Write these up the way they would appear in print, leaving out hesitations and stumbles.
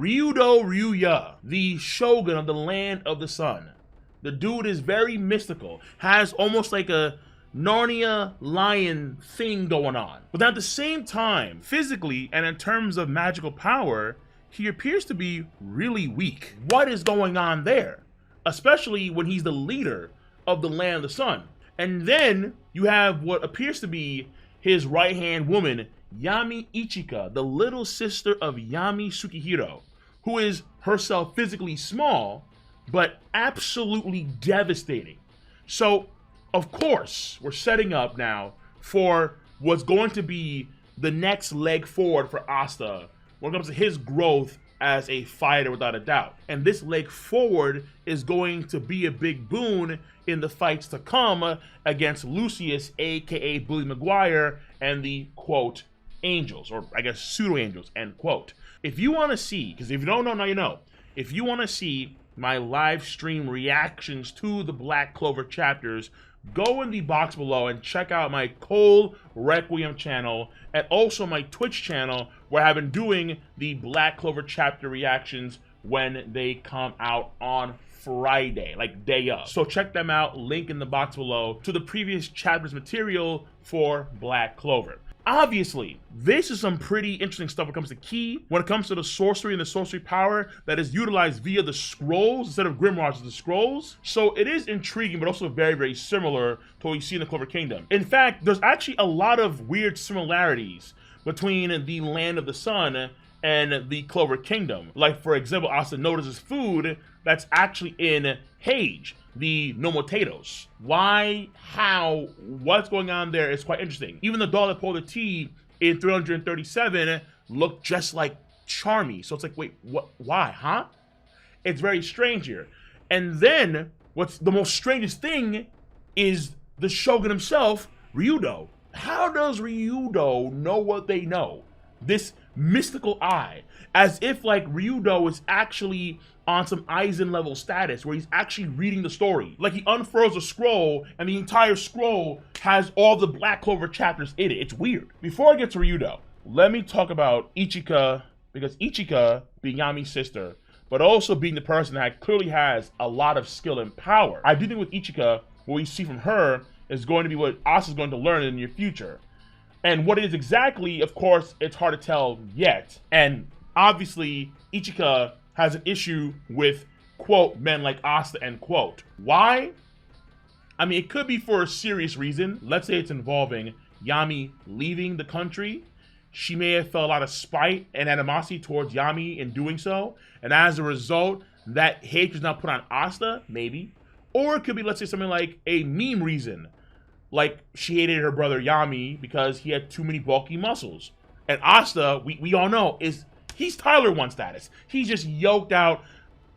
Ryudo Ryuya, the shogun of the land of the sun. The dude is very mystical, has almost like a Narnia lion thing going on. But at the same time, physically and in terms of magical power, he appears to be really weak. What is going on there? Especially when he's the leader of the land of the sun. And then you have what appears to be his right-hand woman, Yami Ichika, the little sister of Yami Sukihiro, who is herself physically small, but absolutely devastating. So, of course, we're setting up now for what's going to be the next leg forward for Asta when it comes to his growth as a fighter, without a doubt. And this leg forward is going to be a big boon in the fights to come against Lucius, aka Bully Maguire, and the, quote, angels, or I guess pseudo-angels, end quote. If you want to see, because if you don't know, now you know, if you want to see my live stream reactions to the Black Clover chapters, go in the box below and check out my Cold Requiem channel and also my Twitch channel, where I've been doing the Black Clover chapter reactions when they come out on Friday, like day of. So check them out, link in the box below to the previous chapters material for Black Clover. Obviously, this is some pretty interesting stuff when it comes to Ki, when it comes to the sorcery and the sorcery power that is utilized via the scrolls instead of grimoires, the scrolls. So it is intriguing, but also very, very similar to what you see in the Clover Kingdom. In fact, there's actually a lot of weird similarities between the Land of the Sun and the Clover Kingdom. Like, for example, Asta notices food that's actually in Hage, the no potatoes. Why, how, what's going on there is quite interesting. Even the doll that pulled the tea in 337 looked just like Charmy. So it's like, wait, what, why, huh? It's very strange here. And then, what's the most strangest thing is the Shogun himself, Ryudo. How does Ryudo know what they know? This mystical eye, as if like Ryudo is actually on some Aizen level status where he's actually reading the story. Like he unfurls a scroll and the entire scroll has all the Black Clover chapters in it. It's weird. Before I get to Ryudo, let me talk about Ichika, because Ichika, being Yami's sister, but also being the person that clearly has a lot of skill and power. I do think with Ichika, what we see from her is going to be what Asta's going to learn in the near future. And what it is exactly, of course, it's hard to tell yet. And obviously, Ichika has an issue with, quote, men like Asta, end quote. Why? I mean, it could be for a serious reason. Let's say it's involving Yami leaving the country. She may have felt a lot of spite and animosity towards Yami in doing so. And as a result, that hatred is now put on Asta, maybe. Or it could be, let's say, something like a meme reason. Like, she hated her brother Yami because he had too many bulky muscles. And Asta, we all know, he's Tyler 1 status. He's just yoked out,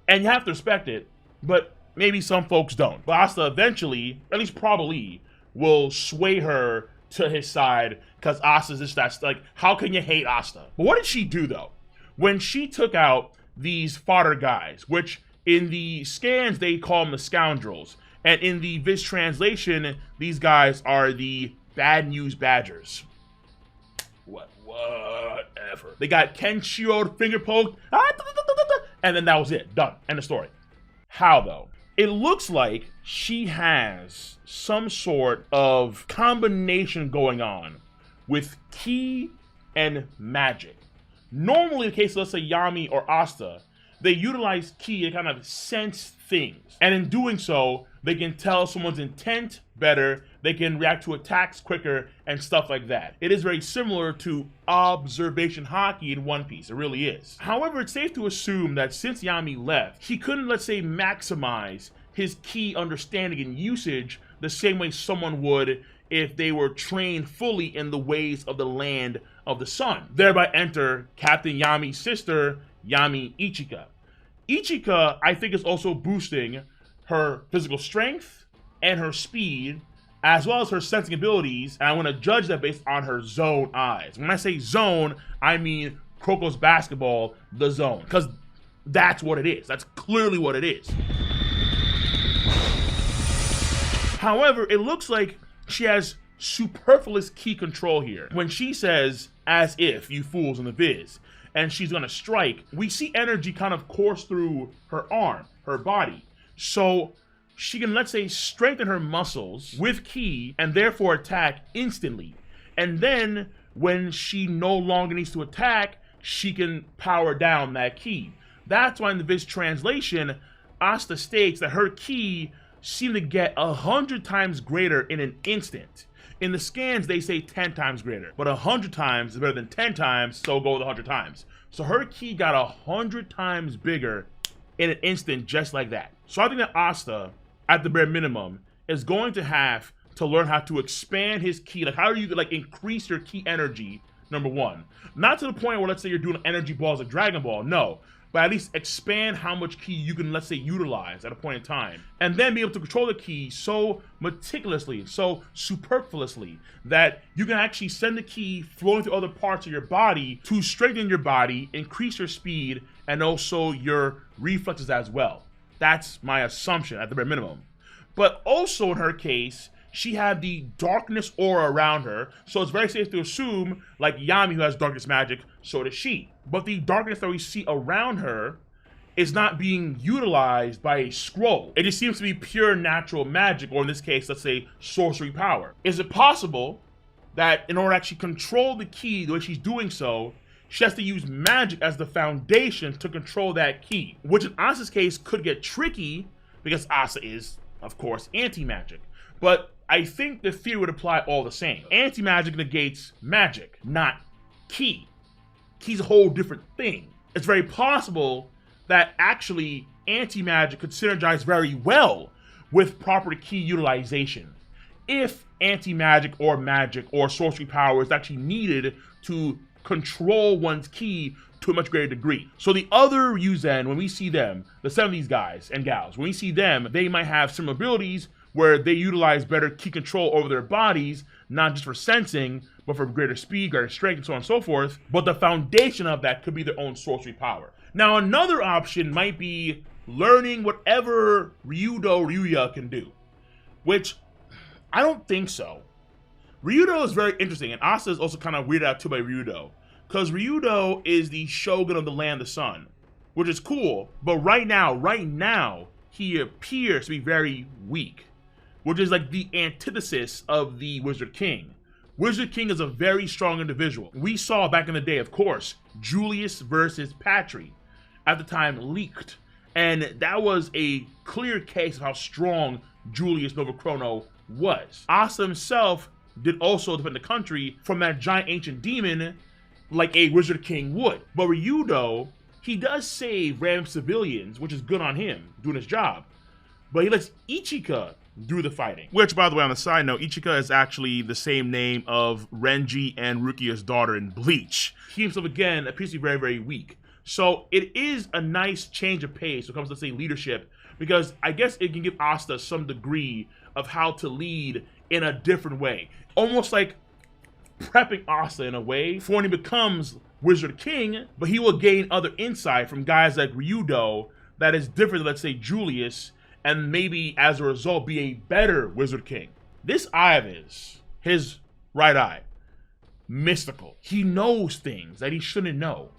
and you have to respect it, but maybe some folks don't. But Asta eventually, at least probably, will sway her to his side, because Asta's just that's like, how can you hate Asta? But what did she do, though? When she took out these fodder guys, which in the scans, they call them the scoundrels, and in the Viz translation, these guys are the bad news badgers. Whatever. They got Kenshiro finger poked, and then that was it. Done. End of story. How, though? It looks like she has some sort of combination going on with Ki and magic. Normally, in the case of, let's say, Yami or Asta, they utilize Ki to kind of sense things. And in doing so, they can tell someone's intent better, they can react to attacks quicker, and stuff like that. It is very similar to observation hockey in One Piece, it really is. However, it's safe to assume that since Yami left, he couldn't, let's say, maximize his Ki understanding and usage the same way someone would if they were trained fully in the ways of the land of the sun. Thereby enter Captain Yami's sister, Yami Ichika. Ichika, I think, is also boosting her physical strength and her speed, as well as her sensing abilities, and I want to judge that based on her zone eyes. When I say zone, I mean Croco's basketball, the zone, because that's what it is. That's clearly what it is. However, it looks like she has superfluous Ki control here when she says, as if, you fools in the Viz. and she's gonna strike, we see energy kind of course through her arm, her body. So she can, let's say, strengthen her muscles with ki and therefore attack instantly. And then when she no longer needs to attack, she can power down that ki. That's why in the Viz translation, Asta states that her ki seemed to get 100 times greater in an instant. In the scans, they say 10 times greater, but 100 times is better than 10 times, so go with 100 times. So her ki got 100 times bigger in an instant, just like that. So I think that Asta, at the bare minimum, is going to have to learn how to expand his ki. Like, how do you like increase your ki energy? Number one, not to the point where, let's say, you're doing energy balls like Dragon Ball. No, but at least expand how much ki you can, let's say, utilize at a point in time, and then be able to control the ki so meticulously, so superfluously, that you can actually send the ki flowing through other parts of your body to strengthen your body, increase your speed, and also your reflexes as well. That's my assumption at the bare minimum. But also in her case, she had the darkness aura around her, so it's very safe to assume, like Yami, who has darkness magic, so does she. But the darkness that we see around her is not being utilized by a scroll. It just seems to be pure natural magic, or in this case, let's say, sorcery power. Is it possible that in order to actually control the ki the way she's doing so, she has to use magic as the foundation to control that ki? Which in Asta's case could get tricky, because Asta is, of course, anti-magic. But I think the theory would apply all the same. Anti-magic negates magic, not ki. Ki's a whole different thing. It's very possible that actually anti-magic could synergize very well with proper ki utilization, if anti-magic or sorcery power is actually needed to control one's ki to a much greater degree. So the other Ryuzen, when we see them, the 7 of these guys and gals, when we see them, they might have similar abilities where they utilize better ki control over their bodies, not just for sensing, but for greater speed, greater strength, and so on and so forth. But the foundation of that could be their own sorcery power. Now, another option might be learning whatever Ryuya can do, which I don't think so. Ryudo is very interesting, and Asta is also kind of weirded out too by Ryudo, because Ryudo is the shogun of the land of the sun, which is cool, but right now, he appears to be very weak, which is like the antithesis of the Wizard King. Wizard King is a very strong individual. We saw back in the day, of course, Julius versus Patry at the time leaked, and that was a clear case of how strong Julius Novachrono was. Asta himself did also defend the country from that giant ancient demon like a Wizard King would. But Ryudo, he does save random civilians, which is good on him, doing his job. But he lets Ichika do the fighting. Which, by the way, on the side note, Ichika is actually the same name of Renji and Rukia's daughter in Bleach. He himself, again, appears to be very, very weak. So it is a nice change of pace when it comes to, say, leadership, because I guess it can give Asta some degree of how to lead in a different way. Almost like prepping Asta in a way for when he becomes Wizard King, but he will gain other insight from guys like Ryudo that is different than, let's say, Julius, and maybe as a result be a better Wizard King. This eye of his right eye, mystical. He knows things that he shouldn't know.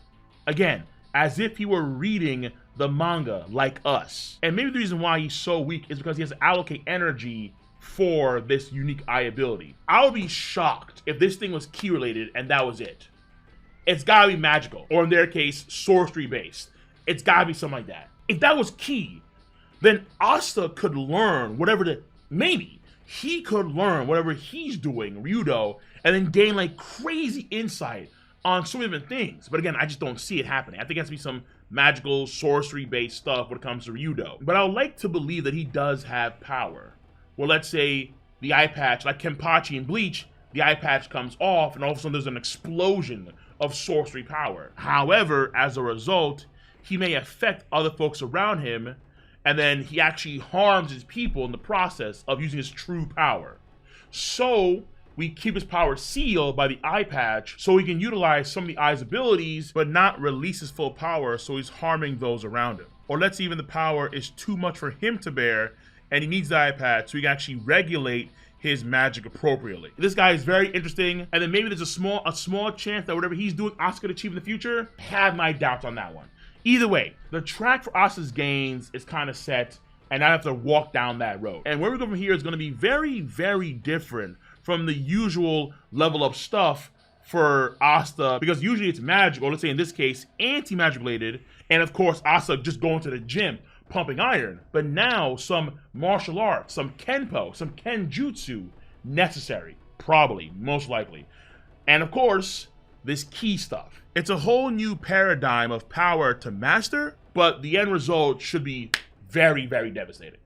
Again, as if he were reading the manga like us. And maybe the reason why he's so weak is because he has to allocate energy for this unique eye ability. I would be shocked if this thing was ki related and that was it. It's gotta be magical, or in their case, sorcery based. It's gotta be something like that. If that was ki, then Asta could learn whatever maybe he could learn whatever he's doing, Ryudo, and then gain like crazy insight on so many different things. But again, I just don't see it happening. I think it has to be some magical, sorcery-based stuff when it comes to Ryudo. But I would like to believe that he does have power. Well, let's say the eye patch, like Kenpachi in Bleach, the eye patch comes off and all of a sudden there's an explosion of sorcery power. However, as a result, he may affect other folks around him, and then he actually harms his people in the process of using his true power. So we keep his power sealed by the eye patch so he can utilize some of the eye's abilities but not release his full power, so he's harming those around him. Or let's say even the power is too much for him to bear and he needs the eye patch so he can actually regulate his magic appropriately. This guy is very interesting, and then maybe there's a small chance that whatever he's doing, Asta could achieve in the future. Have my doubts on that one. Either way, the track for Asta's gains is kind of set, and I have to walk down that road. And where we go from here is going to be very, very different from the usual level up stuff for Asta, because usually it's magic, or let's say in this case, anti-magic related, and of course Asta just going to the gym, pumping iron. But now some martial arts, some kenpo, some kenjutsu necessary, probably, most likely. And of course, this key stuff. It's a whole new paradigm of power to master, but the end result should be very, very devastating.